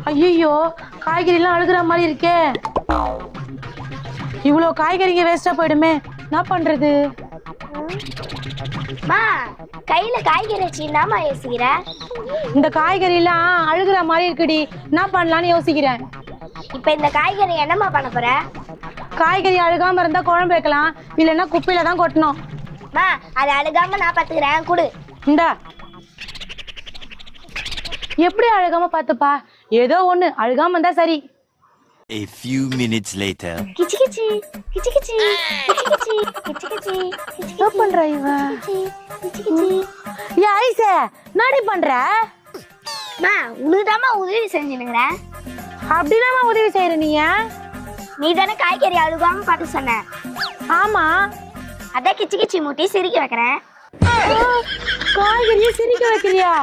ஐயோ காய்கறிலாம் அழுகுற மாதிரி இருக்கே. இவ்வளோ காய்கறிங்க வேஸ்டா போயிடுமே, என்ன பண்றது? கையில காய்கறி வச்சுதாமா யோசிக்கிற? இந்த காய்கறிலாம் அழுகுற மாதிரி இருக்குடி, என்ன பண்ணலான்னு யோசிக்கிறேன். இப்ப இந்த காய்கறி என்னம்மா பண்ண போற? காய்கறி அழுகாம இருந்தா குழம்பு வைக்கலாம், இல்லைன்னா குப்பையில தான் கொட்டணும். அது அழுகாம நான் பாத்துக்கிறேன், குடு. இந்தா. எப்படி அழுகாம பாத்துப்பா? ஏதோ ஒண்ணு அழுகாம இருந்தா சரி. A few minutes later. கிச்சி கிச்சி கிச்சி கிச்சி கிச்சி கிச்சி கிச்சி என்ன பண்ற இவ? ஏ ஐசே, என்னடி பண்ற? உனதாமா உதவி செஞ்சுனுங்கற. அப்படினாமா உதவி செய்யற நீ தானே காய்கறி அழுகாம பாத்து சொன்ன. ஆமா, அத கிச்சி கிச்சி மூட்டி சிரிக்க வைக்கிறேன். காய்கறியை சிரிக்க வைக்கிறியா?